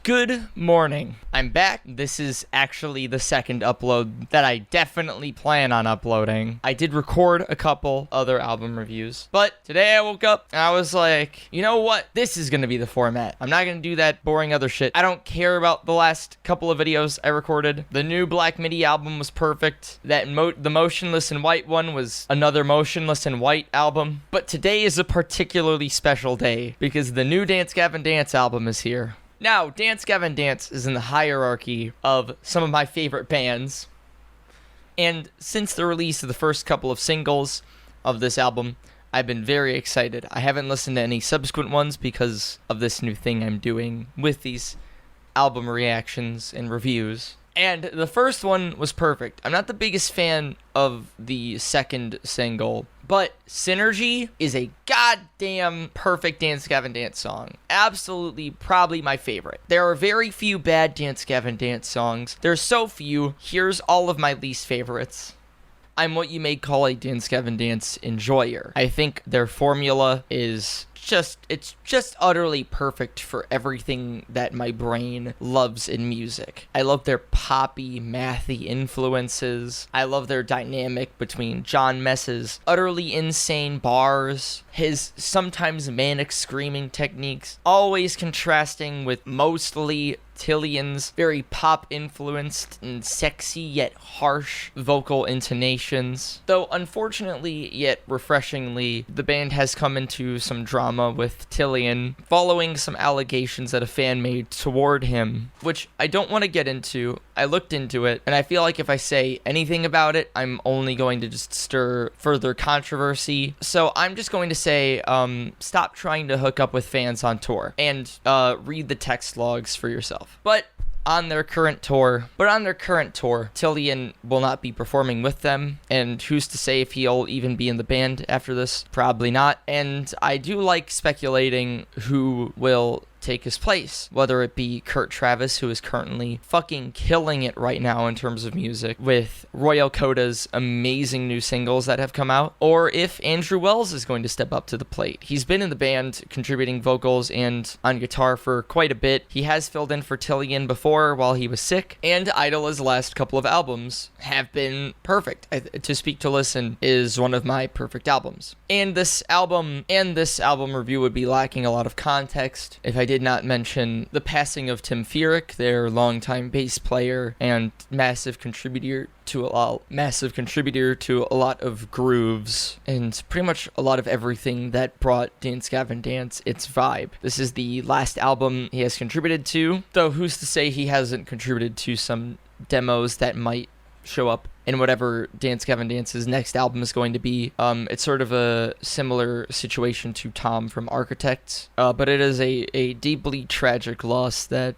Good morning. I'm back. This is actually the second upload that I definitely plan on uploading. I did record a couple other album reviews, but today I woke up and I was like, you know what? This is going to be the format. I'm not going to do that boring other shit. I don't care about the last couple of videos I recorded. The new Black Midi album was perfect. The Motionless in White one was another Motionless in White album. But today is a particularly special day because the new Dance Gavin Dance album is here. Now, Dance Gavin Dance is in the hierarchy of some of my favorite bands, and since the release of the first couple of singles of this album, I've been very excited. I haven't listened to any subsequent ones because of this new thing I'm doing with these album reactions and reviews. And the first one was perfect. I'm not the biggest fan of the second single, but Synergy is a goddamn perfect Dance Gavin Dance song. Absolutely, probably my favorite. There are very few bad Dance Gavin Dance songs. There's so few. Here's all of my least favorites. I'm what you may call a Dance Gavin Dance enjoyer. I think their formula is just utterly perfect for everything that my brain loves in music. I love their poppy, mathy influences. I love their dynamic between John Mess's utterly insane bars, his sometimes manic screaming techniques, always contrasting with mostly Tillian's very pop-influenced and sexy yet harsh vocal intonations. Though unfortunately yet refreshingly, the band has come into some drama with Tillian following some allegations that a fan made toward him, which I don't want to get into. I looked into it, and I feel like if I say anything about it, I'm only going to just stir further controversy. So I'm just going to say, stop trying to hook up with fans on tour, and read the text logs for yourself. But on their current tour, Tillian will not be performing with them, and who's to say if he'll even be in the band after this? Probably not. And I do like speculating who will take his place, whether it be Kurt Travis, who is currently fucking killing it right now in terms of music with Royal Coda's amazing new singles that have come out, or if Andrew Wells is going to step up to the plate. He's been in the band contributing vocals and on guitar for quite a bit. He has filled in for Tillian before while he was sick, and Idola's last couple of albums have been perfect. To Speak to Listen is one of my perfect albums. And this album review would be lacking a lot of context if I did not mention the passing of Tim Furyk, their longtime bass player and massive contributor to a lot of grooves and pretty much a lot of everything that brought Dance Gavin Dance its vibe. This is the last album he has contributed to, though who's to say he hasn't contributed to some demos that might show up in whatever Dance Gavin Dance's next album is going to be. It's sort of a similar situation to Tom from Architects, but it is a deeply tragic loss that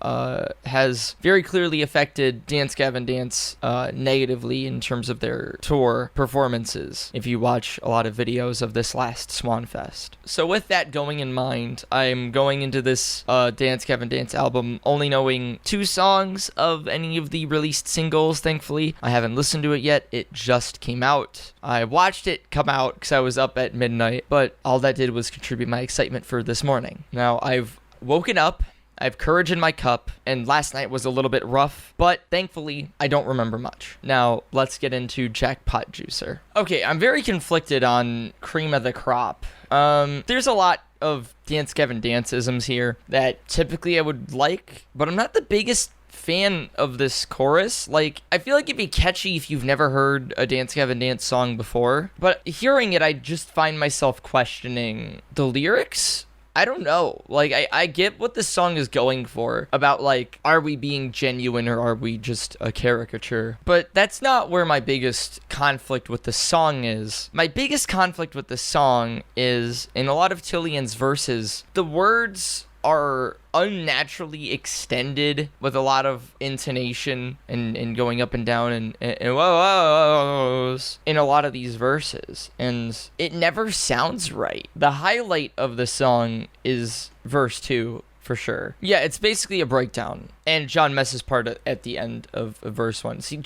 has very clearly affected Dance Gavin Dance negatively in terms of their tour performances, if you watch a lot of videos of this last Swan Fest. So with that going in mind, I'm going into this Dance Gavin Dance album only knowing 2 songs of any of the released singles, thankfully. I haven't listened to it yet. It just came out. I watched it come out because I was up at midnight, but all that did was contribute my excitement for this morning. Now, I've woken up, I have courage in my cup, and last night was a little bit rough, but thankfully, I don't remember much. Now, let's get into Jackpot Juicer. Okay, I'm very conflicted on Cream of the Crop. There's a lot of Dance Gavin Dance-isms here that typically I would like, but I'm not the biggest fan of this chorus. Like, I feel like it'd be catchy if you've never heard a Dance Gavin Dance song before, but hearing it, I just find myself questioning the lyrics. I don't know. Like, I get what this song is going for about, like, are we being genuine or are we just a caricature? But that's not where my biggest conflict with the song is. My biggest conflict with the song is, in a lot of Tillian's verses, the words are unnaturally extended with a lot of intonation and going up and down and whoa in a lot of these verses, and it never sounds right. The highlight of the song is verse 2 for sure. Yeah, it's basically a breakdown, and John Mess's part at the end of verse 1. See,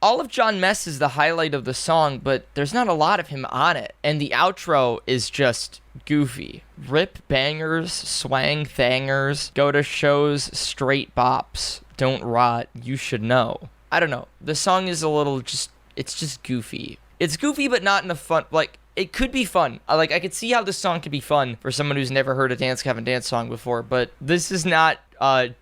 all of John Mess is the highlight of the song, but there's not a lot of him on it. And the outro is just goofy. Rip bangers, swang thangers, go to shows, straight bops, don't rot, you should know. I don't know. The song is a little it's just goofy. It's goofy, but not in a fun, like, it could be fun. I could see how this song could be fun for someone who's never heard a Dance Gavin Dance song before, but this is not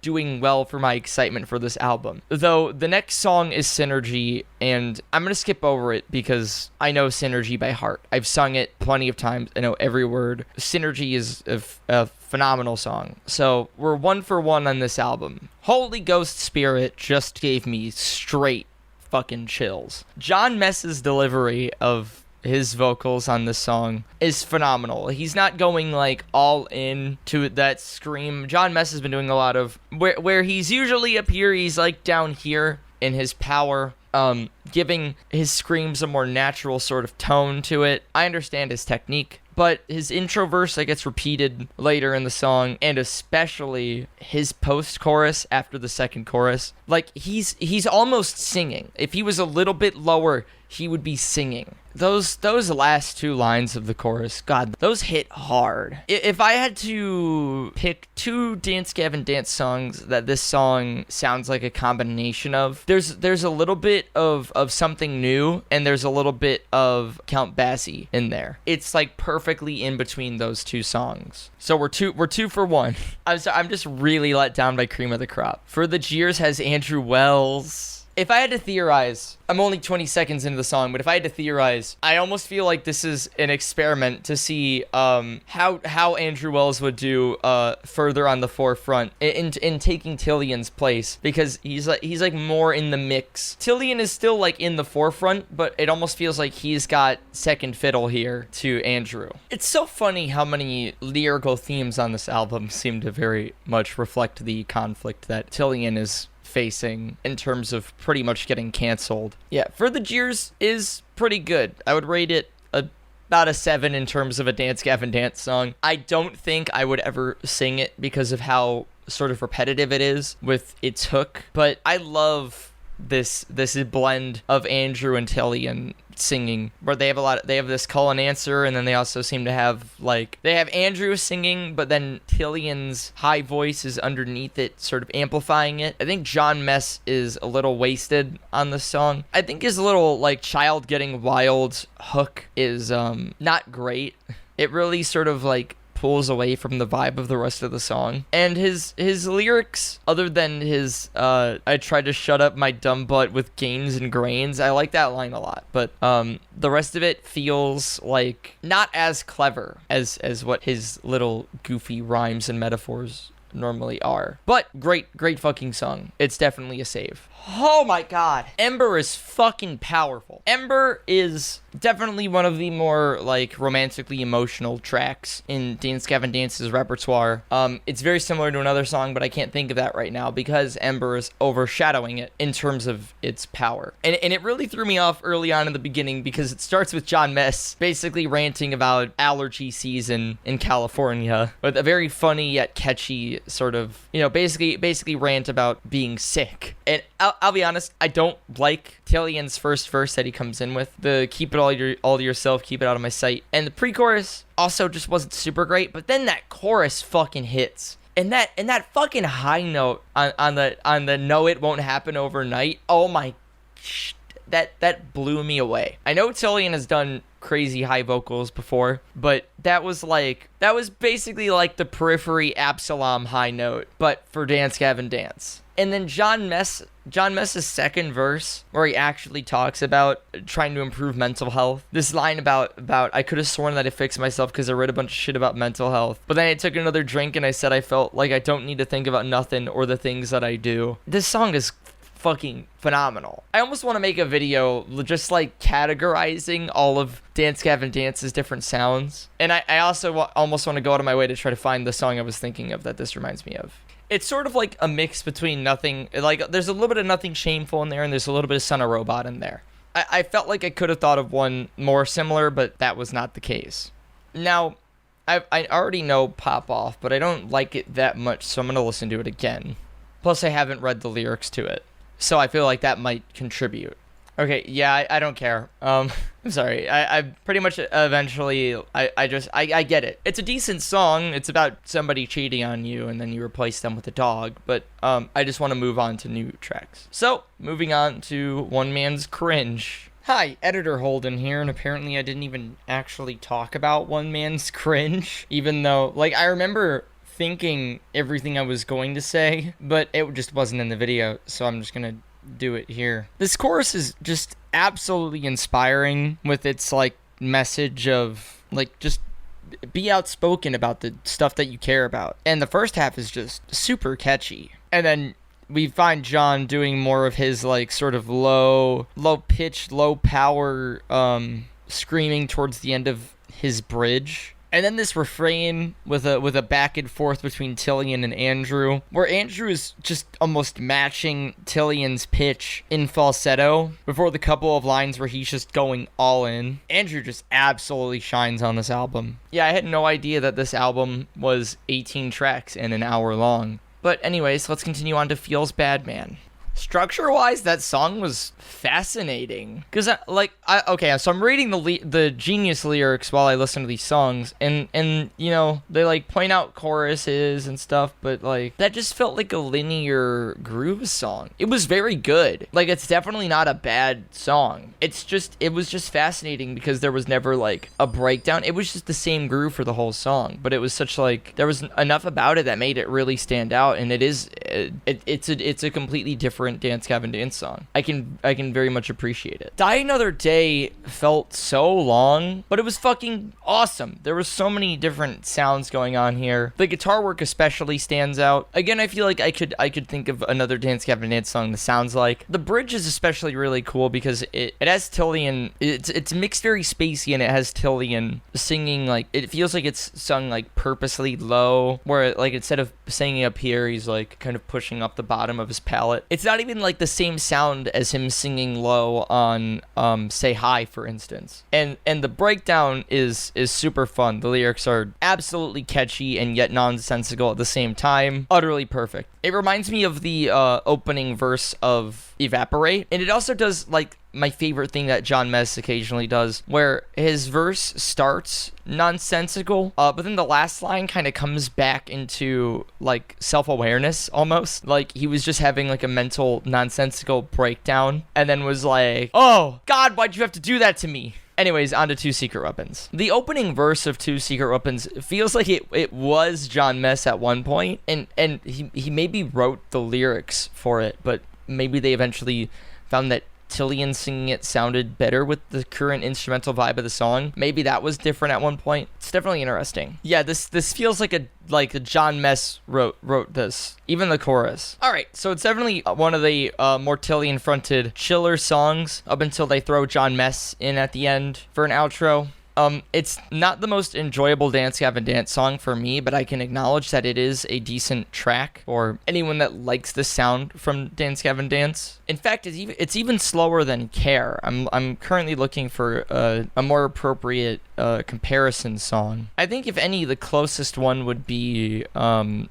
doing well for my excitement for this album. Though the next song is Synergy, and I'm gonna skip over it because I know Synergy by heart. I've sung it plenty of times. I know every word. Synergy is a phenomenal song. So we're 1 for 1 on this album. Holy Ghost Spirit just gave me straight fucking chills. John Mess's delivery of his vocals on this song is phenomenal. He's not going like all in to that scream. John Mess has been doing a lot of where he's usually up here, he's like down here in his power, giving his screams a more natural sort of tone to it. I understand his technique, but his intro verse that gets repeated later in the song, and especially his post-chorus after the second chorus, like he's almost singing. If he was a little bit lower, he would be singing. Those last 2 lines of the chorus, God, those hit hard. If I had to pick 2 Dance Gavin Dance songs that this song sounds like a combination of, there's a little bit of something new, and there's a little bit of Count Basie in there. It's like perfectly in between those 2 songs. So we're two for 1. I'm just really let down by Cream of the Crop. For the Jeers has Andrew Wells. If I had to theorize, I'm only 20 seconds into the song, but if I had to theorize, I almost feel like this is an experiment to see how Andrew Wells would do further on the forefront in taking Tillion's place, because he's like more in the mix. Tillion is still like in the forefront, but it almost feels like he's got second fiddle here to Andrew. It's so funny how many lyrical themes on this album seem to very much reflect the conflict that Tillion is facing in terms of pretty much getting canceled. Yeah, For the Jeers is pretty good. I would rate it about a 7 in terms of a Dance Gavin Dance song. I don't think I would ever sing it because of how sort of repetitive it is with its hook, but I love this blend of Andrew and Tillion singing, where they have this call and answer, and then they also seem to have they have Andrew singing, but then Tillion's high voice is underneath it, sort of amplifying it. I think John Mess is a little wasted on this song. I think his little Child Getting Wild hook is not great. It really sort of pulls away from the vibe of the rest of the song. And his lyrics, other than his I tried to shut up my dumb butt with gains and grains, I like that line a lot, but the rest of it feels like not as clever as what his little goofy rhymes and metaphors normally are. But great fucking song. It's definitely a save. Oh my god. Ember is fucking powerful. Ember is definitely one of the more romantically emotional tracks in Dance Gavin Dance's repertoire. It's very similar to another song, but I can't think of that right now because Ember is overshadowing it in terms of its power. And it really threw me off early on in the beginning because it starts with John Mess basically ranting about allergy season in California with a very funny yet catchy sort of, basically rant about being sick. And I'll be honest, I don't like Tillion's first verse that he comes in with. The keep it all to yourself, keep it out of my sight. And the pre-chorus also just wasn't super great, but then that chorus fucking hits. And that fucking high note on the no it won't happen overnight. Oh my, that blew me away. I know Tillion has done crazy high vocals before, but that was basically like the Periphery Absalom high note, but for Dance Gavin Dance. And then John Mess's second verse, where he actually talks about trying to improve mental health. This line about I could have sworn that I fixed myself because I read a bunch of shit about mental health, but then I took another drink and I said I felt like I don't need to think about nothing or the things that I do. This song is fucking phenomenal. I almost want to make a video just categorizing all of Dance Gavin Dance's different sounds, and I also almost want to go out of my way to try to find the song I was thinking of that this reminds me of. It's sort of like a mix between nothing, there's a little bit of Nothing Shameful in there, and there's a little bit of Son of Robot in there. I felt like I could have thought of one more similar, but that was not the case. Now, I already know Pop Off, but I don't like it that much, so I'm going to listen to it again. Plus, I haven't read the lyrics to it, so I feel like that might contribute. Okay, yeah, I don't care. I'm sorry. I pretty much eventually, I get it. It's a decent song. It's about somebody cheating on you and then you replace them with a dog. But I just want to move on to new tracks. So, moving on to One Man's Cringe. Hi, Editor Holden here, and apparently I didn't even actually talk about One Man's Cringe, even though, like, I remember thinking everything I was going to say, but it just wasn't in the video, so I'm just gonna do it here. This chorus is just absolutely inspiring with its, like, message of, like, just be outspoken about the stuff that you care about. And the first half is just super catchy. And then we find John doing more of his, like, sort of low pitch, low power screaming towards the end of his bridge. And then this refrain with a back and forth between Tillian and Andrew, where Andrew is just almost matching Tillian's pitch in falsetto before the couple of lines where he's just going all in. Andrew just absolutely shines on this album. Yeah, I had no idea that this album was 18 tracks and an hour long. But anyways, let's continue on to Feels Bad Man. Structure-wise, that song was fascinating. Because, okay, so I'm reading the Genius lyrics while I listen to these songs, and you know, they, like, point out choruses and stuff, but, like, that just felt like a linear groove song. It was very good. Like, it's definitely not a bad song. It was just fascinating because there was never, like, a breakdown. It was just the same groove for the whole song, but it was such, like, there was enough about it that made it really stand out, and it's a completely different Dance Gavin Dance song. I can very much appreciate it. Die Another Day felt so long, but it was fucking awesome. There was so many different sounds going on here. The guitar work especially stands out. Again, I feel like I could think of another Dance Gavin Dance song that sounds like. The bridge is especially really cool because it has Tillian. It's mixed very spacey, and it has Tillian singing, like, it feels like it's sung, like, purposely low, where, like, instead of singing up here, he's, like, kind of pushing up the bottom of his palette. It's not even, like, the same sound as him singing low on Say Hi, for instance. And the breakdown is super fun. The lyrics are absolutely catchy and yet nonsensical at the same time. Utterly perfect. It reminds me of the opening verse of Evaporate, and it also does, like, my favorite thing that John Mess occasionally does, where his verse starts nonsensical, but then the last line kind of comes back into, like, self-awareness almost. Like, he was just having, like, a mental nonsensical breakdown, and then was like, oh, God, why'd you have to do that to me? Anyways, on to Two Secret Weapons. The opening verse of Two Secret Weapons feels like it was John Mess at one point, and he maybe wrote the lyrics for it, but maybe they eventually found that Tillian singing it sounded better with the current instrumental vibe of the song. Maybe that was different at one point. It's definitely interesting. Yeah, this feels like a John Mess wrote this. Even the chorus. Alright, so it's definitely one of the more Tillian-fronted, chiller songs up until they throw John Mess in at the end for an outro. It's not the most enjoyable Dance Gavin Dance song for me, but I can acknowledge that it is a decent track for anyone that likes the sound from Dance Gavin Dance. In fact, it's even slower than Care. I'm currently looking for a more appropriate comparison song. I think if any, the closest one would be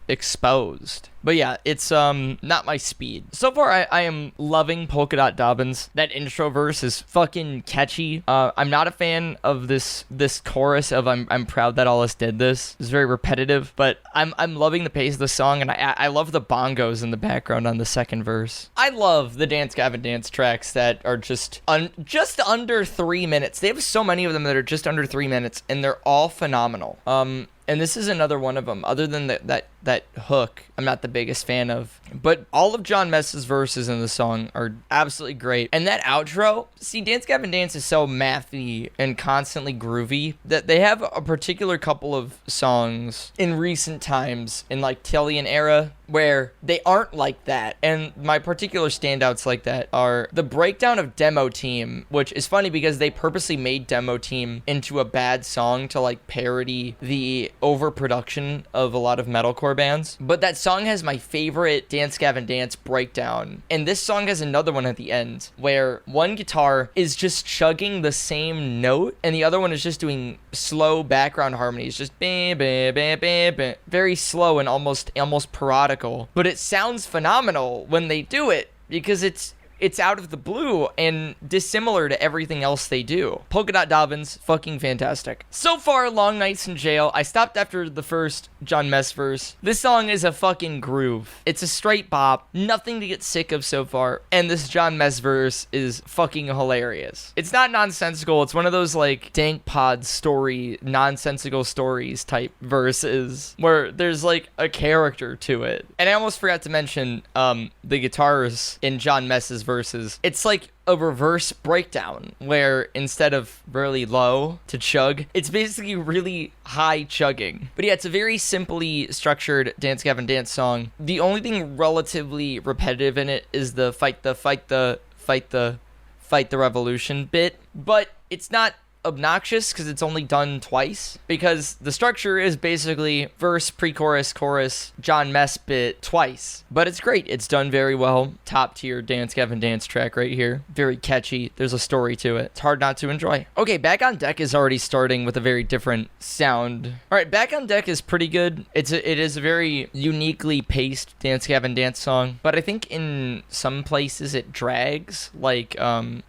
Exposed. But yeah, it's not my speed. So far, I am loving Polka Dot Dobbins. That intro verse is fucking catchy. I'm not a fan of this chorus of I'm proud that all us did this. It's very repetitive, but I'm loving the pace of the song, and I love the bongos in the background on the second verse. I love the Dance Gavin Dance tracks that are just under 3 minutes. They have so many of them that are just under 3 minutes, and they're all phenomenal. And this is another one of them, other than that hook I'm not the biggest fan of. But all of John Mess's verses in the song are absolutely great. And that outro, see, Dance Gavin Dance is so mathy and constantly groovy that they have a particular couple of songs in recent times, in, like, Tillian era, where they aren't like that. And my particular standouts like that are the breakdown of Demo Team, which is funny because they purposely made Demo Team into a bad song to, like, parody the overproduction of a lot of metalcore bands. But that song has my favorite Dance Gavin Dance breakdown. And this song has another one at the end where one guitar is just chugging the same note and the other one is just doing slow background harmonies, just bam, bam, bam, bam, bam. Very slow and almost parodical. But it sounds phenomenal when they do it because it's it's out of the blue and dissimilar to everything else they do. Polka Dot Dobbins, fucking fantastic. So far, Long Nights in Jail. I stopped after the first John Mess verse. This song is a fucking groove. It's a straight bop. Nothing to get sick of so far. And this John Mess verse is fucking hilarious. It's not nonsensical. It's one of those like dank pod story, nonsensical stories type verses where there's like a character to it. And I almost forgot to mention the guitars in John Mess's verses. It's like a reverse breakdown where instead of really low to chug, it's basically really high chugging. But yeah, it's a very simply structured Dance Gavin Dance song. The only thing relatively repetitive in it is the fight the revolution bit, but it's not obnoxious because it's only done twice, because the structure is basically verse, pre-chorus, chorus, John Mess bit twice. But it's great. It's done very well. Top tier Dance Gavin Dance track right here. Very catchy. There's a story to it. It's hard not to enjoy. Okay, Back on Deck is already starting with a very different sound. All right, Back on Deck is pretty good. It is a very uniquely paced Dance Gavin Dance song, but I think in some places it drags, like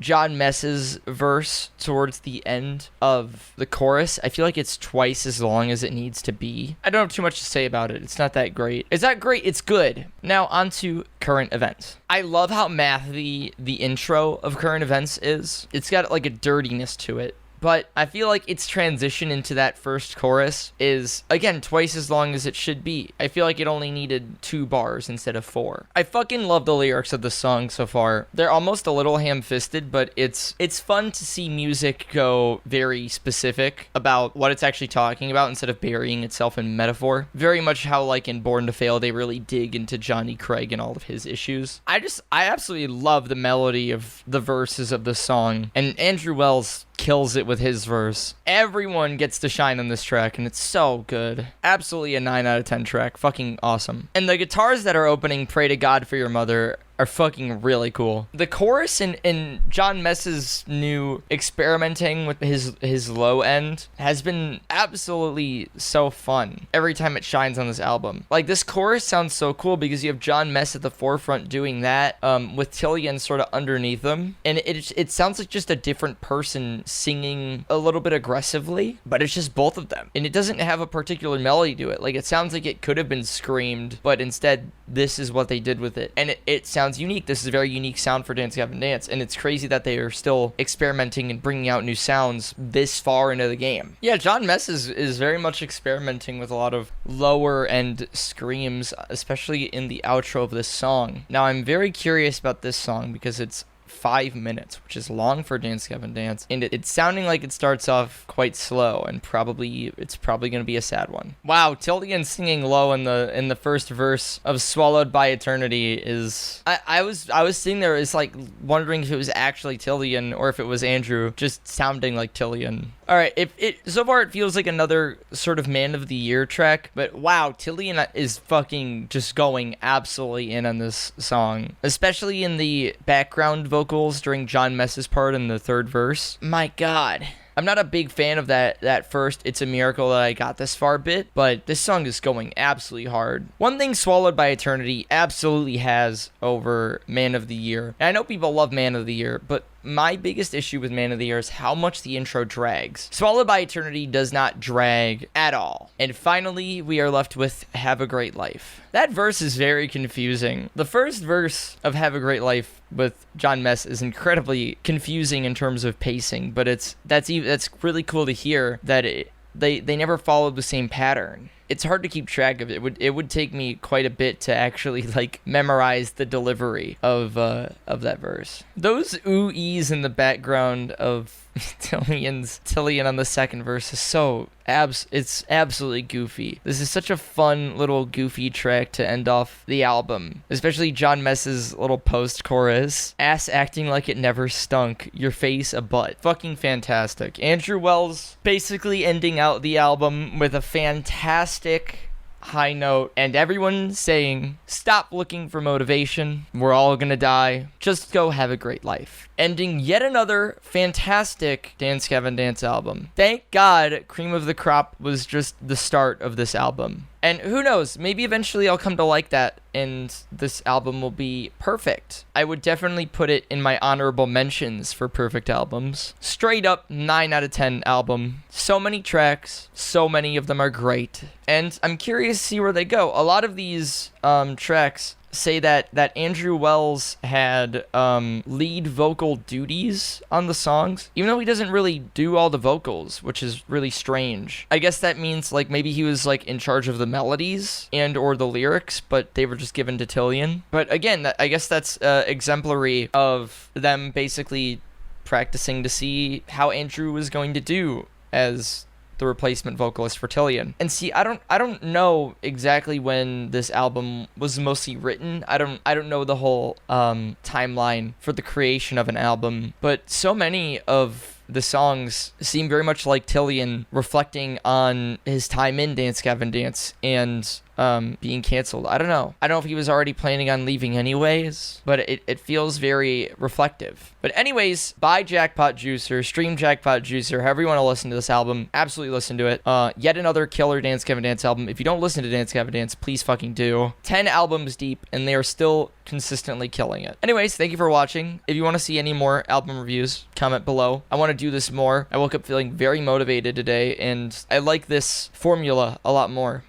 John Mess's verse towards the end of the chorus. I feel like it's twice as long as it needs to be. I don't have too much to say about it. It's not that great. It's not great. It's good. Now on to current events. I love how mathy the intro of current events is. It's got like a dirtiness to it. But I feel like its transition into that first chorus is, again, twice as long as it should be. I feel like it only needed 2 bars instead of 4. I fucking love the lyrics of the song so far. They're almost a little ham-fisted, but it's fun to see music go very specific about what it's actually talking about instead of burying itself in metaphor. Very much how, like, in Born to Fail, they really dig into Johnny Craig and all of his issues. I absolutely love the melody of the verses of the song, and Andrew Wells kills it with his verse. Everyone gets to shine on this track, and it's so good. Absolutely a 9 out of 10 track. Fucking awesome. And the guitars that are opening Pray to God for Your Mother are fucking really cool. The chorus in John Mess's new experimenting with his low end has been absolutely so fun every time it shines on this album. Like, this chorus sounds so cool because you have John Mess at the forefront doing that with Tillian sort of underneath them, and it sounds like just a different person singing a little bit aggressively, but it's just both of them, and it doesn't have a particular melody to it. Like, it sounds like it could have been screamed, but instead this is what they did with it, and it sounds unique. This is a very unique sound for Dance Gavin Dance, and it's crazy that they are still experimenting and bringing out new sounds this far into the game. Yeah, John Mess is very much experimenting with a lot of lower end screams, especially in the outro of this song. Now, I'm very curious about this song because it's 5 minutes, which is long for Dance Gavin Dance, and it's sounding like it starts off quite slow, and it's probably going to be a sad one. Wow, Tillian singing low in the first verse of Swallowed by Eternity is... I was sitting there, it's like wondering if it was actually Tillian or if it was Andrew just sounding like Tillian. All right, so far it feels like another sort of Man of the Year track, but wow, Tillian is fucking just going absolutely in on this song, especially in the background vocals during John Mess's part in the third verse. My God. I'm not a big fan of that first It's a Miracle That I Got This Far bit, but this song is going absolutely hard. One thing Swallowed by Eternity absolutely has over Man of the Year, and I know people love Man of the Year, but my biggest issue with Man of the Year is how much the intro drags. Swallowed by Eternity does not drag at all. And finally, we are left with Have a Great Life. That verse is very confusing. The first verse of Have a Great Life with John Mess is incredibly confusing in terms of pacing, but that's really cool to hear that they never followed the same pattern. It's hard to keep track of it. It would take me quite a bit to actually like memorize the delivery of that verse. Those ooh-ees in the background of Tillian on the second verse is it's absolutely goofy. This is such a fun little goofy track to end off the album, especially John Mess's little post-chorus. Ass acting like it never stunk, your face a butt. Fucking fantastic. Andrew Wells basically ending out the album with a fantastic high note, and everyone saying, stop looking for motivation, we're all gonna die, just go have a great life. Ending yet another fantastic Dance Gavin Dance album. Thank God Cream of the Crop was just the start of this album. And who knows, maybe eventually I'll come to like that and this album will be perfect. I would definitely put it in my honorable mentions for perfect albums. Straight up 9 out of 10 album. So many tracks, so many of them are great. And I'm curious to see where they go. A lot of these tracks say that Andrew Wells had lead vocal duties on the songs, even though he doesn't really do all the vocals, which is really strange. I guess that means like maybe he was like in charge of the melodies and or the lyrics, but they were just given to Tillian. But again, I guess that's exemplary of them basically practicing to see how Andrew was going to do as the replacement vocalist for Tillian. And see, I don't know exactly when this album was mostly written. I don't know the whole timeline for the creation of an album, but so many of the songs seem very much like Tillian reflecting on his time in Dance Gavin Dance and being canceled. I don't know if he was already planning on leaving anyways, but it feels very reflective. But anyways, buy Jackpot Juicer, stream Jackpot Juicer, however you want to listen to this album, absolutely listen to it. Yet another killer Dance Gavin Dance album. If you don't listen to Dance Gavin Dance, please fucking do. 10 albums deep, and they are still consistently killing it. Anyways, thank you for watching. If you want to see any more album reviews, comment below. I want to do this more. I woke up feeling very motivated today, and I like this formula a lot more.